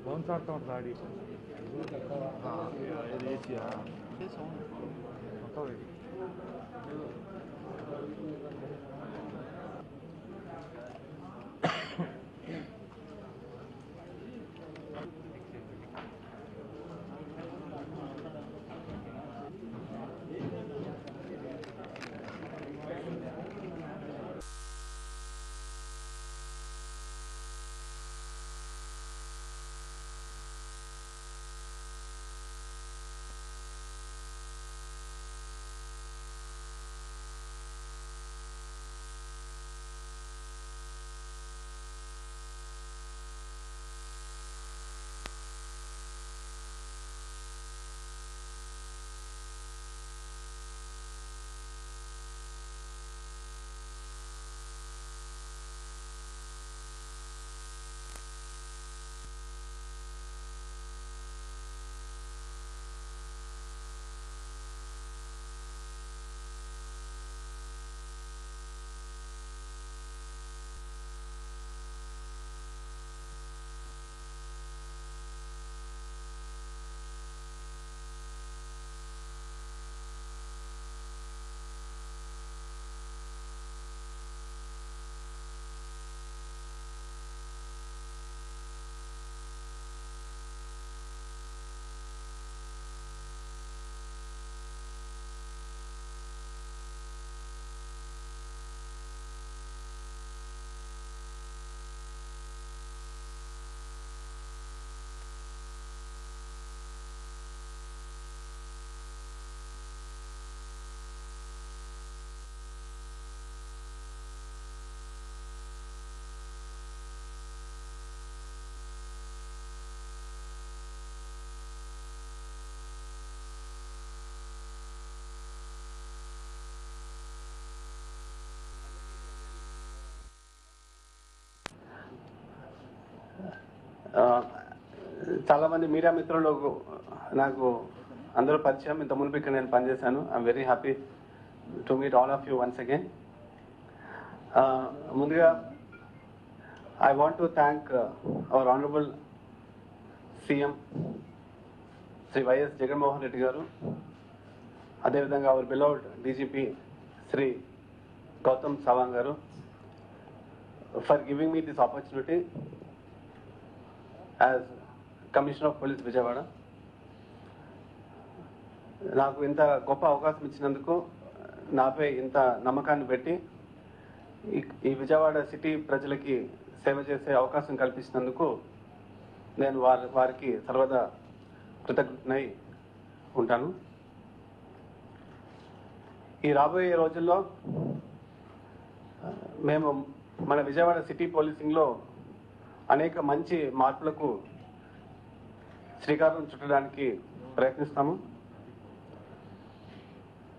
कौन सा आता गाड़ी हाँ ये एशिया बताओ చాలా మంది మీడియా మిత్రులు నాకు అందరూ పరిచయం. ఇంత మునుపు ఇక్కడ నేను పనిచేశాను. I'm very happy to meet all of you once again. ముందుగా I want to thank our honourable CM Shri YS Jaganmohan Reddy garu, అదేవిధంగా our beloved DGP Shri Gautam Sawang garu for giving me this opportunity as commissioner of police Vijayawada. నాకు ఇంత గొప్ప అవకాశం ఇచ్చినందుకు, నాపై ఇంత నమ్మకాన్ని పెట్టి ఈ విజయవాడ సిటీ ప్రజలకి సేవ చేసే అవకాశం కల్పించినందుకు నేను వారికి సర్వదా కృతజ్ఞుడై ఉంటాను. ఈ రాబోయే రోజుల్లో మేము మన విజయవాడ సిటీ పోలీసింగ్లో అనేక మంచి మార్పులకు శ్రీకారం చుట్టడానికి ప్రయత్నిస్తాము.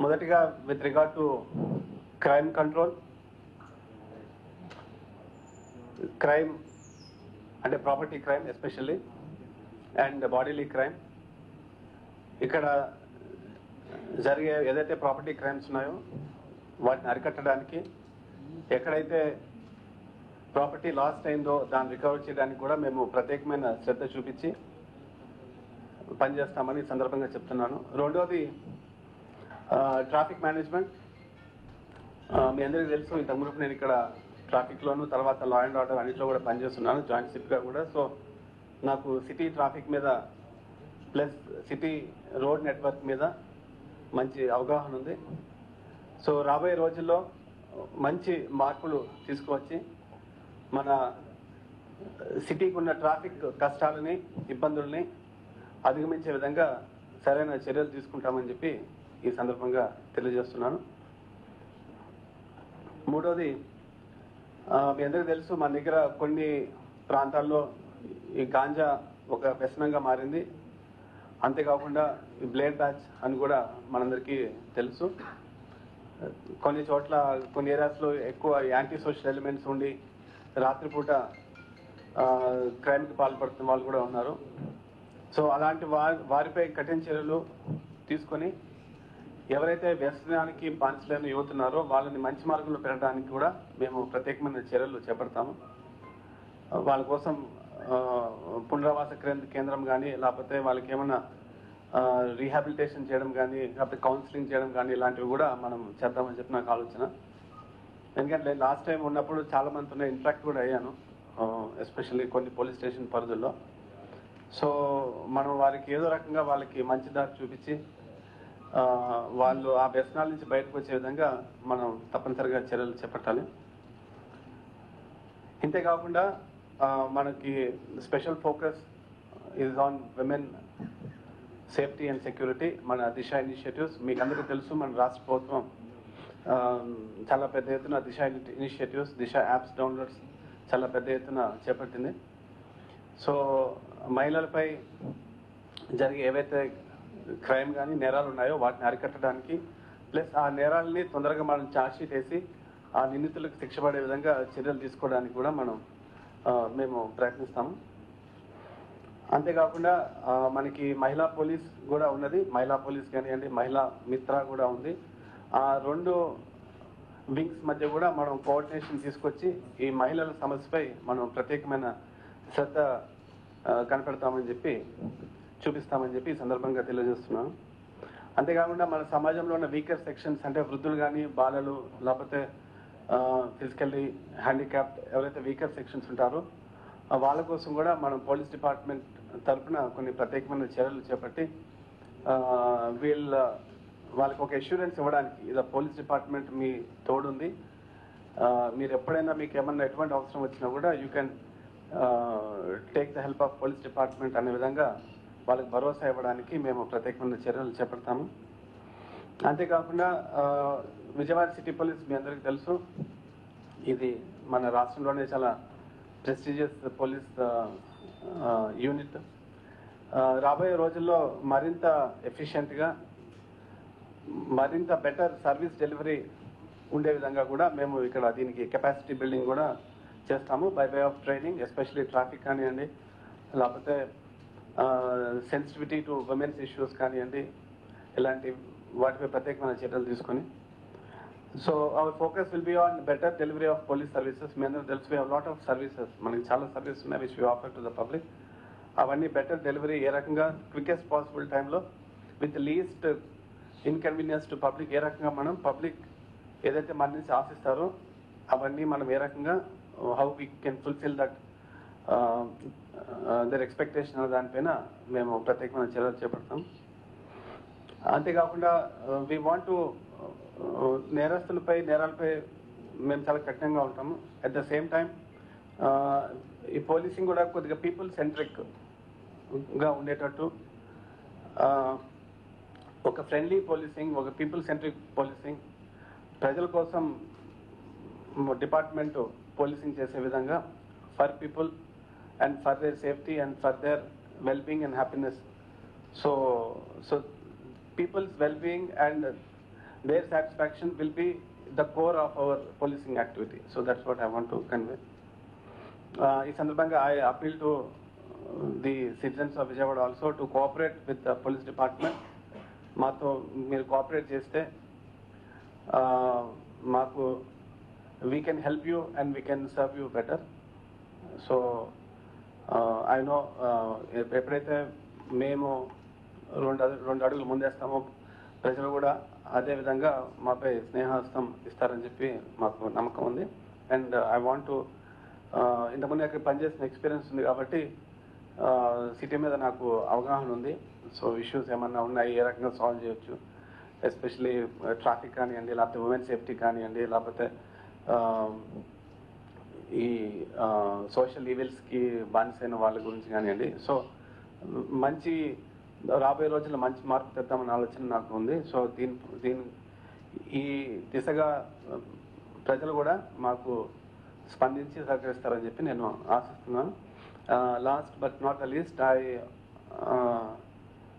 మొదటిగా with regard to crime control, crime అంటే property crime especially and bodily crime. ఇక్కడ జరిగే ఏదైతే ప్రాపర్టీ క్రైమ్స్ ఉన్నాయో వాటిని అరికట్టడానికి, ఎక్కడైతే ప్రాపర్టీ లాస్ట్ అయిందో దాన్ని రికవర్ చేయడానికి కూడా మేము ప్రత్యేకమైన శ్రద్ధ చూపించి పనిచేస్తామని ఈ సందర్భంగా చెప్తున్నాను. రెండోది ట్రాఫిక్ మేనేజ్మెంట్. మీ అందరికీ తెలుసు, ఇంతకు మునుపు నేను ఇక్కడ ట్రాఫిక్లోను, తర్వాత లా అండ్ ఆర్డర్ అన్నింటిలో కూడా పనిచేస్తున్నాను, జాయింట్ సిప్గా కూడా. సో నాకు సిటీ ట్రాఫిక్ మీద ప్లస్ సిటీ రోడ్ నెట్వర్క్ మీద మంచి అవగాహన ఉంది. సో రాబోయే రోజుల్లో మంచి మార్పులు తీసుకువచ్చి మన సిటీకి ఉన్న ట్రాఫిక్ కష్టాలని, ఇబ్బందుల్ని అధిగమించే విధంగా సరైన చర్యలు తీసుకుంటామని చెప్పి ఈ సందర్భంగా తెలియజేస్తున్నాను. మూడోది, మీ అందరికీ తెలుసు, మన దగ్గర కొన్ని ప్రాంతాల్లో ఈ గాంజా ఒక వ్యసనంగా మారింది. అంతేకాకుండా ఈ బ్లేడ్ బ్యాచ్ అని కూడా మనందరికీ తెలుసు. కొన్ని చోట్ల, కొన్ని ఏరియాస్లో ఎక్కువ యాంటీ సోషల్ ఎలిమెంట్స్ ఉండి రాత్రిపూట క్రైమ్కి పాల్పడుతున్న వాళ్ళు కూడా ఉన్నారు. సో అలాంటి వారిపై కఠిన చర్యలు తీసుకొని ఎవరైతే వ్యసనానికి బానిసలైన యువత ఉన్నారో వాళ్ళని మంచి మార్గంలో పెట్టడానికి కూడా మేము ప్రత్యేకమైన చర్యలు చేపడతాము. వాళ్ళ కోసం పునరావాస కేంద్రం కానీ లేకపోతే వాళ్ళకి ఏమైనా రీహాబిలిటేషన్ చేయడం కానీ లేకపోతే కౌన్సిలింగ్ చేయడం కానీ ఇలాంటివి కూడా మనం చేద్దామని చెప్పి నాకు ఆలోచన. ఎందుకంటే లాస్ట్ టైం ఉన్నప్పుడు చాలా మందితో ఇంటరాక్ట్ కూడా అయ్యాను, ఎస్పెషల్లీ కొన్ని పోలీస్ స్టేషన్ పరిధుల్లో. సో మనం వారికి ఏదో రకంగా వాళ్ళకి మంచి దారి చూపించి వాళ్ళు ఆ వ్యసనాల నుంచి బయటకు వచ్చే విధంగా మనం తప్పనిసరిగా చర్యలు చేపట్టాలి. ఇంతేకాకుండా మనకి special focus is on women safety and security. మన దిశ ఇనిషియేటివ్స్ మీకు అందరికీ తెలుసు, మన రాష్ట్ర ప్రభుత్వం చాలా పెద్ద ఎత్తున దిశ ఇనిషియేటివ్స్, దిశ యాప్స్ డౌన్లోడ్స్ చాలా పెద్ద ఎత్తున చేపట్టింది. సో మహిళలపై జరిగే ఏవైతే క్రైమ్ కానీ నేరాలు ఉన్నాయో వాటిని అరికట్టడానికి, ప్లస్ ఆ నేరాలని తొందరగా మనం ఛార్జ్షీట్ వేసి ఆ నిందితులకు శిక్ష పడే విధంగా చర్యలు తీసుకోవడానికి కూడా మేము ప్రయత్నిస్తాము. అంతేకాకుండా మనకి మహిళా పోలీస్ కూడా ఉన్నది, మహిళా పోలీస్ కానివ్వండి, మహిళా మిత్ర కూడా ఉంది. ఆ రెండు వింగ్స్ మధ్య కూడా మనం కోఆర్డినేషన్ తీసుకొచ్చి ఈ మహిళల సమస్యపై మనం ప్రత్యేకమైన శ్రద్ధ కనపెడతామని చెప్పి చూపిస్తామని చెప్పి ఈ సందర్భంగా తెలియజేస్తున్నాను. అంతేకాకుండా మన సమాజంలో ఉన్న వీకర్ సెక్షన్స్ అంటే వృద్ధులు కానీ, బాలలు, లేకపోతే ఫిజికల్లీ హ్యాండిక్యాప్డ్ ఎవరైతే వీకర్ సెక్షన్స్ ఉంటారో వాళ్ళ కోసం కూడా మనం పోలీస్ డిపార్ట్మెంట్ తరఫున కొన్ని ప్రత్యేకమైన చర్యలు చేపట్టి వాళ్ళకి ఒక అష్యూరెన్స్ ఇవ్వడానికి, ఇది పోలీస్ డిపార్ట్మెంట్ మీ తోడుంది, మీరు ఎప్పుడైనా మీకు ఏమన్నా ఎటువంటి అవసరం వచ్చినా కూడా you can take the help of police department అనే విధంగా వాళ్ళకి భరోసా ఇవ్వడానికి మేము ప్రత్యేకమైన చర్యలు చేపడతాము. అంతేకాకుండా విజయవాడ సిటీ పోలీస్ మీ అందరికీ తెలుసు, ఇది మన రాష్ట్రంలోనే చాలా ప్రెస్టీజియస్ పోలీస్ యూనిట్. రాబోయే రోజుల్లో మరింత ఎఫిషియెంట్గా, మరింత బెటర్ సర్వీస్ డెలివరీ ఉండే విధంగా కూడా మేము ఇక్కడ దీనికి కెపాసిటీ బిల్డింగ్ కూడా చేస్తాము by way of training, especially traffic కానివ్వండి, లేకపోతే సెన్సిటివిటీ టు ఉమెన్స్ ఇష్యూస్ కానివ్వండి, ఇలాంటి వాటిపై ప్రత్యేకమైన చర్యలు తీసుకొని. So our focus will be on better delivery of police services. మీ అందరూ తెలుసు, we have lot of services, మనకి చాలా సర్వీసెస్ ఉన్నాయి which we offer to the public. అవన్నీ బెటర్ డెలివరీ ఏ రకంగా క్వికెస్ట్ పాసిబుల్ టైంలో with least inconvenience to public ఏ రకంగా మనం పబ్లిక్ ఏదైతే మన నుంచి ఆశిస్తారో అవన్నీ మనం ఏ రకంగా how we can fulfil that their expectation అనే దానిపైన మేము ప్రత్యేకమైన చర్యలు చేపడతాం. అంతేకాకుండా వీ వాంట్ టు నేరాలపై మేము చాలా కఠినంగా ఉంటాము. అట్ ద సేమ్ టైం ఈ పోలీసింగ్ కూడా కొద్దిగా పీపుల్ సెంట్రిక్గా ఉండేటట్టు, ఒక ఫ్రెండ్లీ పోలీసింగ్, ఒక పీపుల్ సెంట్రిక్ పోలీసింగ్, ప్రజల కోసం డిపార్ట్మెంట్ పోలీసింగ్ చేసే విధంగా for people and for their safety and for their wellbeing and happiness. So people's well-being and their satisfaction will be the core of our policing activity. So that's what I want to convey. Ee sandarbhanga I appeal to the citizens of Vijayawada also to cooperate with the police department. Maato meer cooperate cheste maaku we can help you and we can serve you better. So I know ఎప్పుడైతే మేము రెండు అడుగులు ముందేస్తామో ప్రజలు కూడా అదే విధంగా మాపై స్నేహహస్తం ఇస్తారని చెప్పి మాకు నమ్మకం ఉంది. అండ్ ఐ వాంట్ టు ఇంతకుముందు అక్కడ పనిచేసిన ఎక్స్పీరియన్స్ ఉంది కాబట్టి సిటీ మీద నాకు అవగాహన ఉంది. సో ఇష్యూస్ ఏమన్నా ఉన్నాయి, ఏ రకంగా సాల్వ్ చేయొచ్చు, ఎస్పెషలీ ట్రాఫిక్ కానివ్వండి, లేకపోతే ఉమెన్ సేఫ్టీ కానివ్వండి, లేకపోతే ఈ సోషల్ ఈవిల్స్కి బానిసైన వాళ్ళ గురించి కానివ్వండి. సో మంచి రాబోయే రోజుల్లో మంచి మార్పు తెద్దామన్న ఆలోచన నాకు ఉంది. సో ఈ దిశగా ప్రజలు కూడా మాకు స్పందించి సహకరిస్తారని చెప్పి నేను ఆశిస్తున్నాను. Last but not the least, I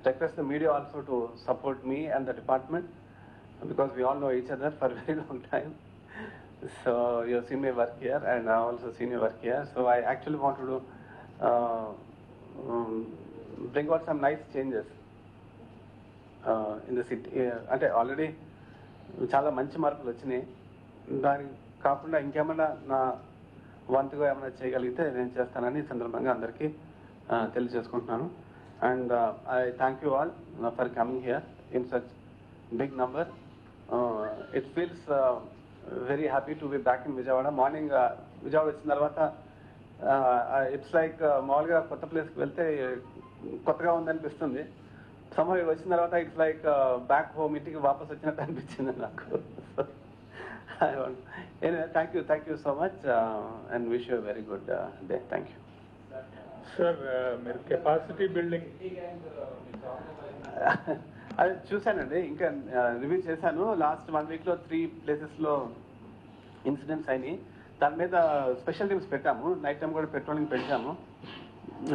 request the media also to support me and the department because we all know each other for a very long time. So you have seen me work here and I also seen you work here. So I actually wanted to bring out some nice changes in the city. అంటే already చాలా మంచి మార్పులు వచ్చినాయి. దానికి కాకుండా ఇంకేమైనా నా వంతుగా ఏమైనా చేయగలిగితే నేను చేస్తానని సందర్భంగా అందరికీ తెలియజేసుకుంటున్నాను. And I thank you all for coming here in such big number. It feels very happy to be back in Vijayawada. Morning Vijayawada వచ్చిన తర్వాత ఇట్స్ లైక్ మామూలుగా కొత్త ప్లేస్కి వెళ్తే కొత్తగా ఉందనిపిస్తుంది. సమయం వచ్చిన తర్వాత ఇట్స్ లైక్ బ్యాక్ హోమ్, ఇంటికి వాపస్ వచ్చినట్టు అనిపించింది నాకు. Thank you so much and wish you very good day. Thank you sir. మీరు కెపాసిటీ బిల్డింగ్ అది చూశానండి, ఇంకా రివ్యూ చేశాను. లాస్ట్ 1 weekలో 3 places ఇన్సిడెంట్స్ అయినాయి. దాని మీద స్పెషల్ టీమ్స్ పెట్టాము, నైట్ టైం కూడా పెట్రోలింగ్ పెంచాము,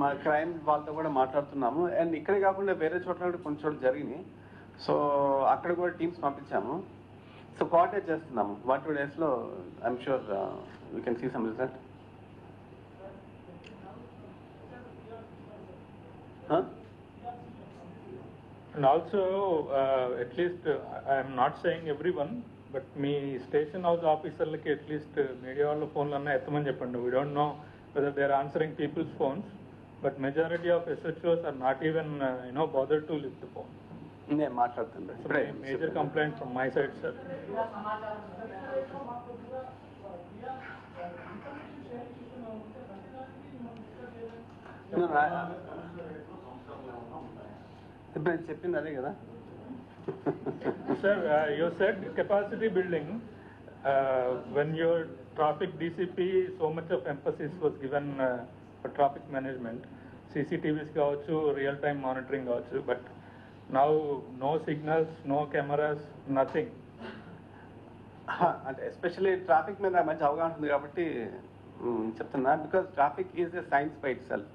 మా క్రైమ్ వాళ్ళతో కూడా మాట్లాడుతున్నాము. అండ్ ఇక్కడే కాకుండా వేరే చోట్ల కూడా కొన్ని చోట్ల జరిగినాయి. సో అక్కడ కూడా టీమ్స్ పంపించాము. సో కోఆర్డినేట్ చేస్తున్నాము. 1-2 daysలో I'm sure we can see some result. And also, at least, I am not saying everyone, but me station house officer like at least media all phone lanna ethamani cheppandi. We don't know whether they are answering people's phones, but majority of SHOs are not even bothered to lift the phone. నేను మాట్లాడుతుండే So major complaint from my side, sir. ఇప్పుడు నేను చెప్పింది అదే కదా. Sir, you said capacity building. When your traffic DCP, so much of emphasis was given for traffic management. CCTVs కావచ్చు, real time monitoring కావచ్చు, but now no signals, no cameras, nothing. అంటే especially traffic మీద మంచి అవగాహన ఉంది కాబట్టి చెప్తున్నా. Because traffic is a science by it self.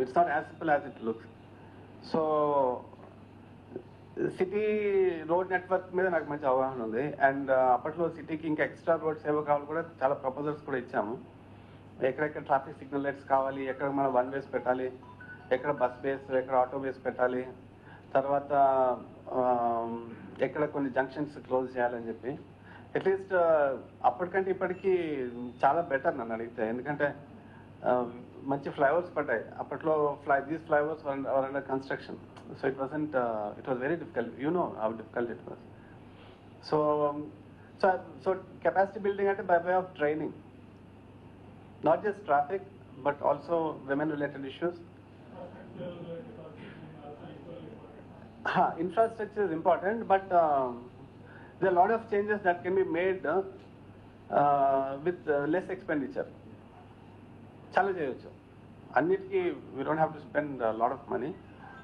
It's not as simple as it looks. So city road network మీద నాకు మంచి అవగాహన ఉంది. అండ్ అప్పట్లో సిటీకి ఇంకా ఎక్స్ట్రా రోడ్స్ ఏవో కావాలి కూడా చాలా ప్రపోజల్స్ కూడా ఇచ్చాము. ఎక్కడెక్కడ ట్రాఫిక్ సిగ్నల్ లైట్స్ కావాలి, ఎక్కడ మనం 1 ways పెట్టాలి, ఎక్కడ బస్ బేస్, ఎక్కడ ఆటో బేస్ పెట్టాలి, తర్వాత ఎక్కడ కొన్ని జంక్షన్స్ క్లోజ్ చేయాలని చెప్పి. అట్లీస్ట్ అప్పటికంటే ఇప్పటికీ చాలా బెటర్ నన్ను అడిగితే. ఎందుకంటే మంచి ఫ్లైఓవర్స్ పడ్డాయి అప్పట్లో. These flyovers were under construction. So it was very difficult. You know how difficult it was. So capacity building అంటే by way of training, not just traffic but also women related issues. Infrastructure is important, but there are a lot of changes that can be made with less expenditure. Chala cheyochu. Annitiki we don't have to spend a lot of money,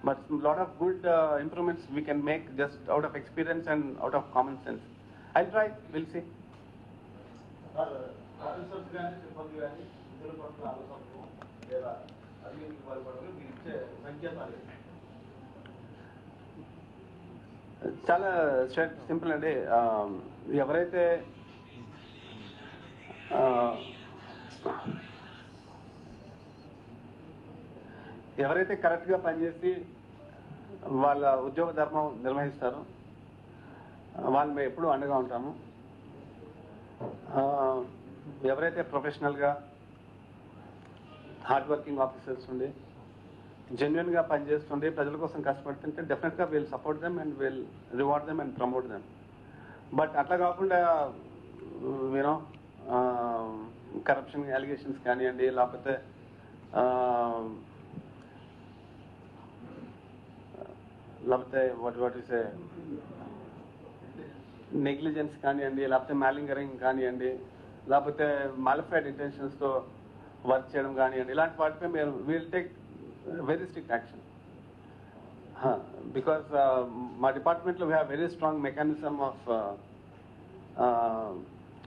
but a lot of good improvements we can make just out of experience and out of common sense. I'll try. We'll see. చాలా simple అండి. ఎవరైతే కరెక్ట్గా పనిచేసి వాళ్ళ ఉద్యోగ ధర్మం నిర్వహిస్తారో వాళ్ళు మేము ఎప్పుడూ అండగా ఉంటాము. ఎవరైతే ప్రొఫెషనల్గా హార్డ్ వర్కింగ్ ఆఫీసర్స్ ఉండి జెన్యున్గా పనిచేస్తుండే ప్రజల కోసం కష్టపడుతుంటే డెఫినెట్గా we'll support them and we'll reward them and promote them. But అట్లా కాకుండా యూనో కరప్షన్ అలిగేషన్స్ కానివ్వండి, లేకపోతే వాట్ ఇస్ నెగ్లిజెన్స్ కానివ్వండి, లేకపోతే మ్యాలింగరింగ్ కానివ్వండి, లేకపోతే మాలిఫైడ్ ఇంటెన్షన్స్తో వర్క్ చేయడం కానివ్వండి, ఇలాంటి వాటిపై మేము we'll take very strict action. Because my department we have very strong mechanism of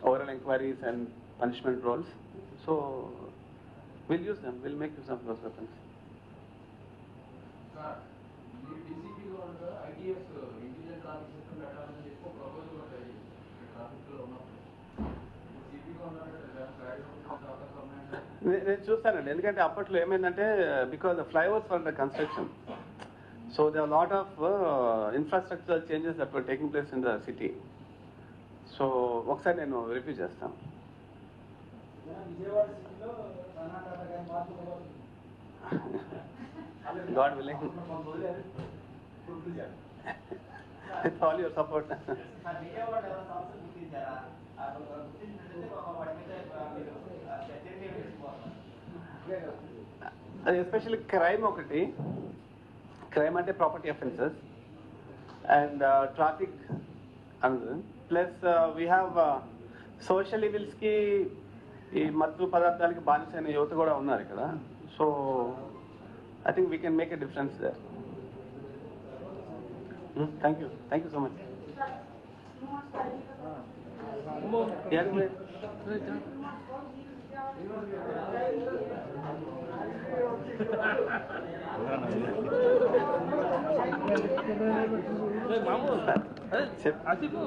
oral inquiries and punishment roles. So we'll use them. We'll make use of those weapons. DCP or ITS intelligence officer data అనేది ఎక్కువ proposal ఉంటాయి traffic లో ఉన్నప్పుడు. DCP గా ఉన్నారంటే నేను చూస్తానండి. ఎందుకంటే అప్పట్లో ఏమైందంటే because the flyovers for the construction, so they are lot of infrastructural changes that were taking place in the city. So ఒకసారి నేను రివ్యూ చేస్తాను. God willing. With all your support. Especially crime ఒకటి, crime అంటే property offences and traffic అన్నది. Plus we have social ఈవిల్స్కి ఈ మత్తు పదార్థాలకి బానిసైన యువత కూడా ఉన్నారు ఇక్కడ. So I think we can make a difference there. Thank you so much. Yeah, Asipu.